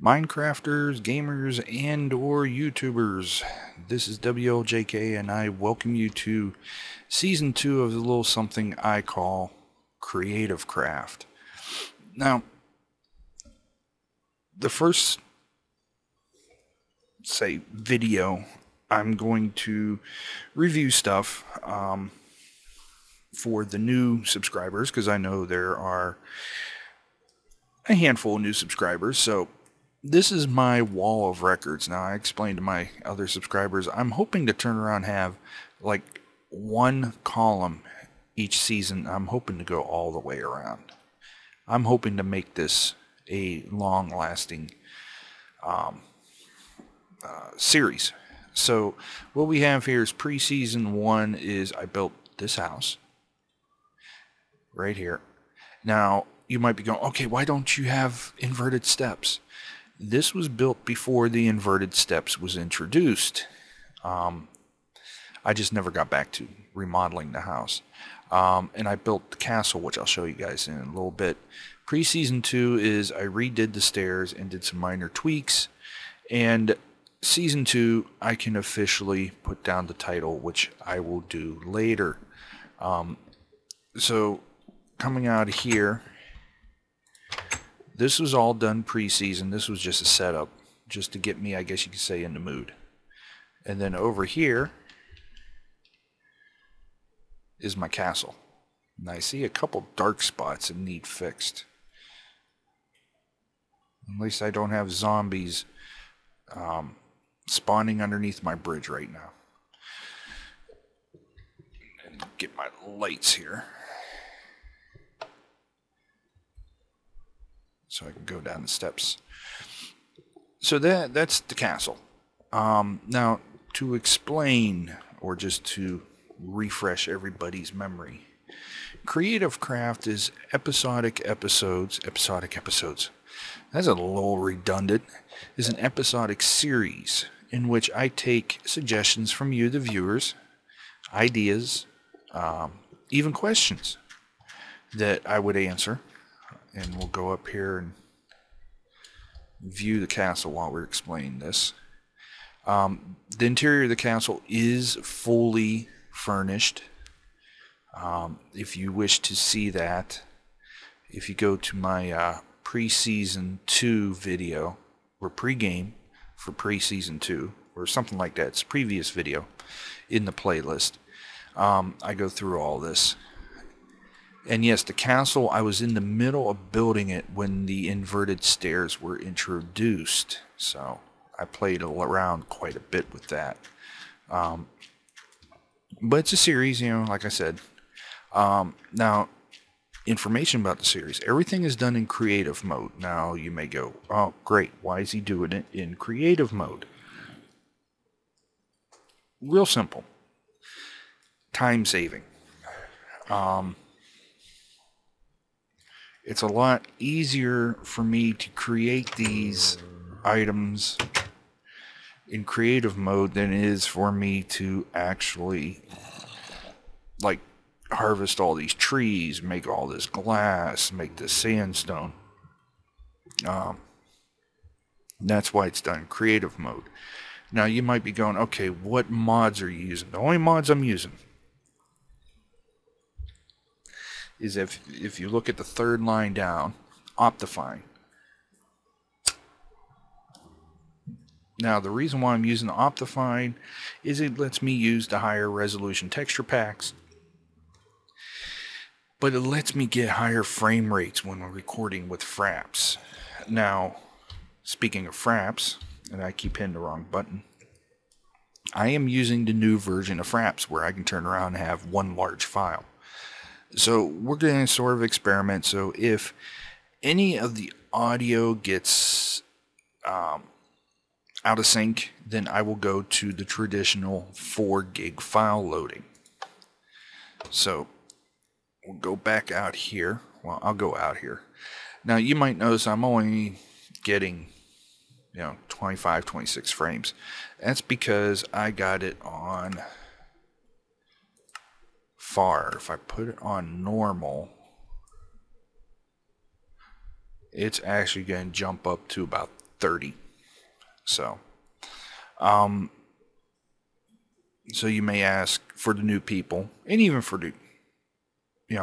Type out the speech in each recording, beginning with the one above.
Minecrafters, gamers, and or YouTubers. This is WLJK and I welcome you to Season 2 of the little something I call Creativecraft. Now, the first, video, I'm going to review stuff for the new subscribers, because I know there are a handful of new subscribers, so this is my wall of records. Now, I explained to my other subscribers, I'm hoping to turn around and have like one column each season. I'm hoping to go all the way around. I'm hoping to make this a long-lasting series. So what we have here is pre-season 1 is I built this house right here. Now, you might be going, okay, why don't you have inverted steps? This was built before the inverted steps was introduced. I just never got back to remodeling the house. And I built the castle, which I'll show you guys in a little bit. Pre-season 2 is I redid the stairs and did some minor tweaks. And season 2, I can officially put down the title, which I will do later. So coming out of here, this was all done pre-season. This was just a setup, just to get me, I guess you could say, in the mood. And then over here is my castle. And I see a couple dark spots that need fixed. At least I don't have zombies spawning underneath my bridge right now. And get my lights here, so I can go down the steps. So that's the castle. Now, to explain, or just to refresh everybody's memory, Creativecraft is episodic episodes. That's a little redundant. Is an episodic series in which I take suggestions from you, the viewers, ideas, even questions that I would answer. And we'll go up here and view the castle while we're explaining this. The interior of the castle is fully furnished. If you wish to see that, if you go to my pre-season 2 video, or pre-game for pre-season 2, or something like that, it's a previous video in the playlist, I go through all this. And yes, the castle, I was in the middle of building it when the inverted stairs were introduced. So I played around quite a bit with that. But it's a series, like I said. Now, information about the series. Everything is done in creative mode. Now, you may go, oh, great. Why is he doing it in creative mode? Real simple. Time saving. It's a lot easier for me to create these items in creative mode than it is for me to actually, like, harvest all these trees, make all this glass, make this sandstone. That's why it's done in creative mode. Now, you might be going, okay, what mods are you using? The only mods I'm using is if you look at the third line down, Optifine. Now, the reason why I'm using Optifine is it lets me use the higher resolution texture packs, but it lets me get higher frame rates when we're recording with Fraps. Now, speaking of Fraps, and I keep hitting the wrong button, I am using the new version of Fraps where I can turn around and have one large file. So we're going to sort of experiment. So if any of the audio gets out of sync, then I will go to the traditional 4 gig file loading. So we'll go back out here. Well, I'll go out here. Now, you might notice I'm only getting 25, 26 frames. That's because I got it on far. If I put it on normal, it's actually going to jump up to about 30. So so you may ask, for the new people, and even for the,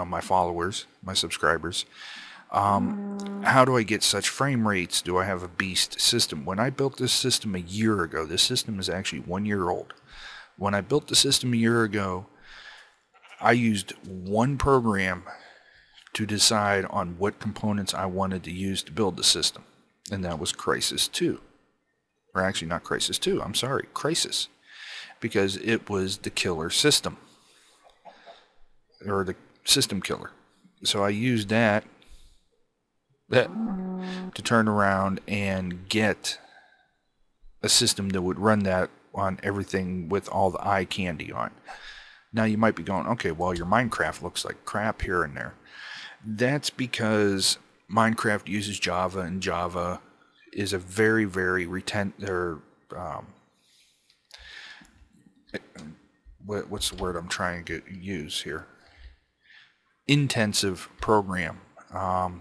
my followers, my subscribers, how do I get such frame rates? Do I have a beast system? When I built this system a year ago, this system is actually 1 year old. When I built the system a year ago, I used one program to decide on what components I wanted to use to build the system. And that was Crisis 2. Or actually not Crisis 2, I'm sorry, Crisis. Because it was the killer system. Or the system killer. So I used that to turn around and get a system that would run that on everything with all the eye candy on. Now you might be going, okay, well, your Minecraft looks like crap here and there. That's because Minecraft uses Java, and Java is a very, very what's the word I'm trying to use here? Intensive program. I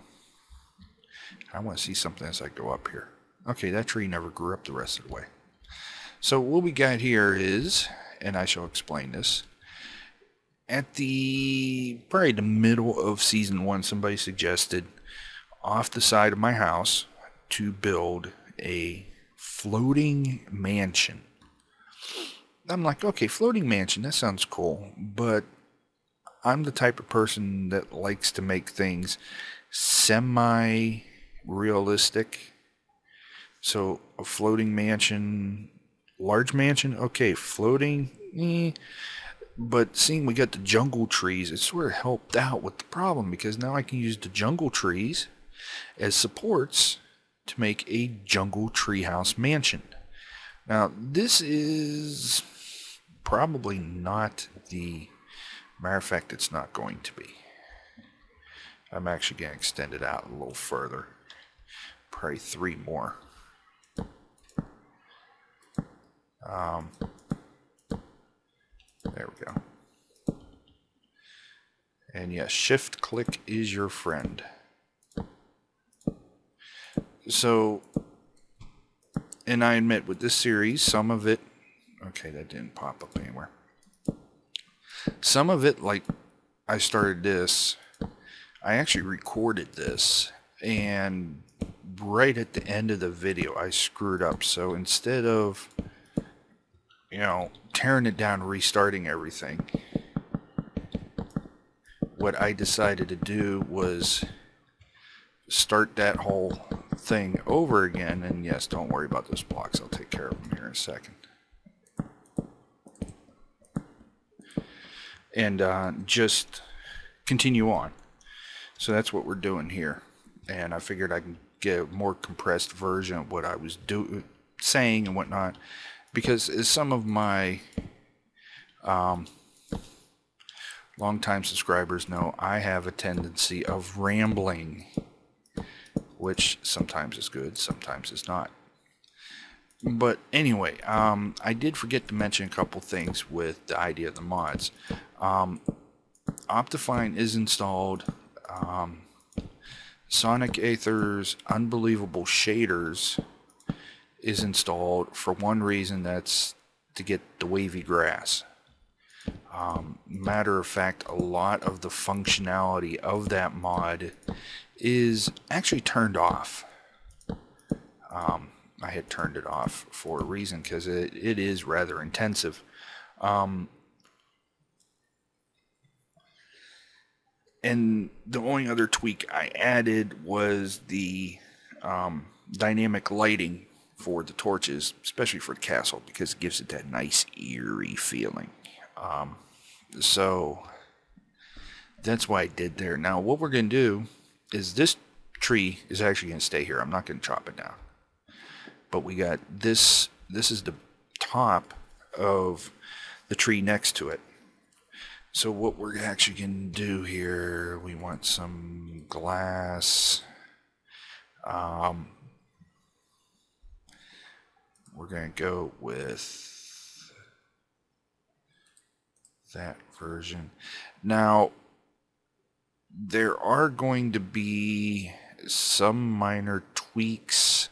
want to see something as I go up here. Okay, that tree never grew up the rest of the way. So what we got here is, and I shall explain this, at probably the middle of season 1, somebody suggested off the side of my house to build a floating mansion. I'm like, okay, floating mansion, that sounds cool, but I'm the type of person that likes to make things semi-realistic. So a floating mansion, large mansion, okay, floating, But seeing we got the jungle trees, it sort of helped out with the problem, because now I can use the jungle trees as supports to make a jungle treehouse mansion. Now, this is probably not the... Matter of fact, it's not going to be. I'm actually going to extend it out a little further. Probably 3 more. There we go. And yes, shift click is your friend. So, and I admit with this series, some of it, okay, that didn't pop up anywhere. Some of it, like I started this, I actually recorded this, and right at the end of the video I screwed up. So instead of, tearing it down, restarting everything, what I decided to do was start that whole thing over again. And yes, don't worry about those blocks, I'll take care of them here in a second. And just continue on. So that's what we're doing here. And I figured I can get a more compressed version of what I was saying and whatnot, because as some of my longtime subscribers know, I have a tendency of rambling, which sometimes is good, sometimes is not. But anyway, I did forget to mention a couple things with the idea of the mods. Optifine is installed. Sonic Aether's Unbelievable Shaders is installed for one reason, that's to get the wavy grass. Matter of fact, a lot of the functionality of that mod is actually turned off. I had turned it off for a reason, because it is rather intensive. And the only other tweak I added was the dynamic lighting for the torches, especially for the castle, because it gives it that nice eerie feeling. So that's why I did there. Now what we're going to do is, this tree is actually going to stay here. I'm not going to chop it down. But we got this is the top of the tree next to it. So what we're actually going to do here, we want some glass. We're going to go with that version. Now, there are going to be some minor tweaks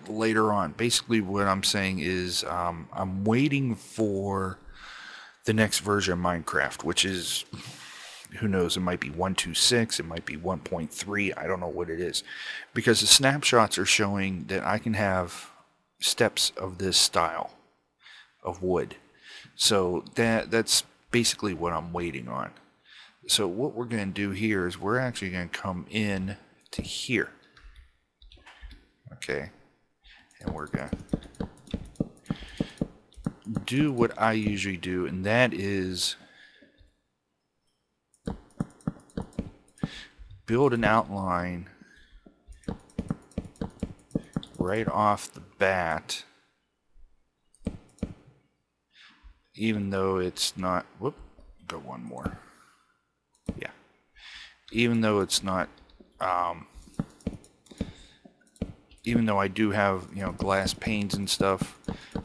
later on. Basically what I'm saying is I'm waiting for the next version of Minecraft, which is, who knows, it might be 1.26, it might be 1.3, I don't know what it is. Because the snapshots are showing that I can have steps of this style of wood. So that's basically what I'm waiting on. So what we're going to do here is we're actually going to come in to here. Okay. And we're going to do what I usually do, and that is build an outline right off the bat, even though it's not, whoop, go one more. Yeah. Even though it's not, even though I do have, you know, glass panes and stuff,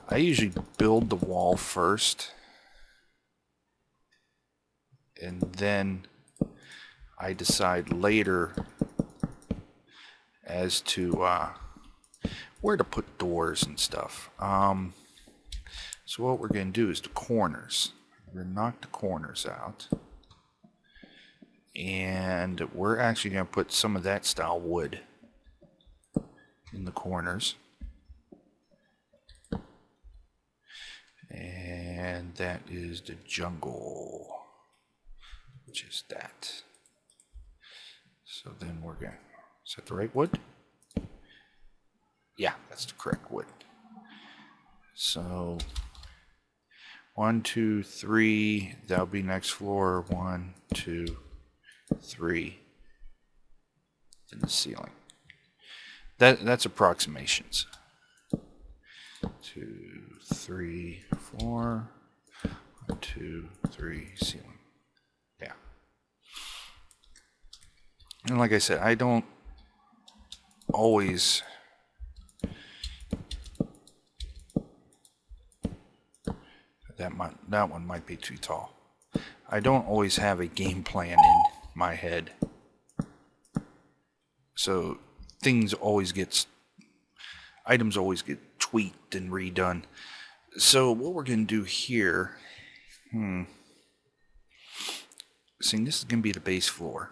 I usually build the wall first, and then I decide later as to where to put doors and stuff. So what we're going to do is the corners. We're going to knock the corners out, and we're actually going to put some of that style wood in the corners, and that is the jungle, which is that. So then we're going to, is that the right wood? Yeah, that's the correct wood. So 1, 2, 3, that'll be next floor. 1, 2, 3, in the ceiling. That's approximations. 2, 3, 4, 1, 2, 3, ceiling. Yeah. And like I said, I don't always that one might be too tall. I don't always have a game plan in my head. So items always get tweaked and redone. So what we're going to do here, seeing this is going to be the base floor.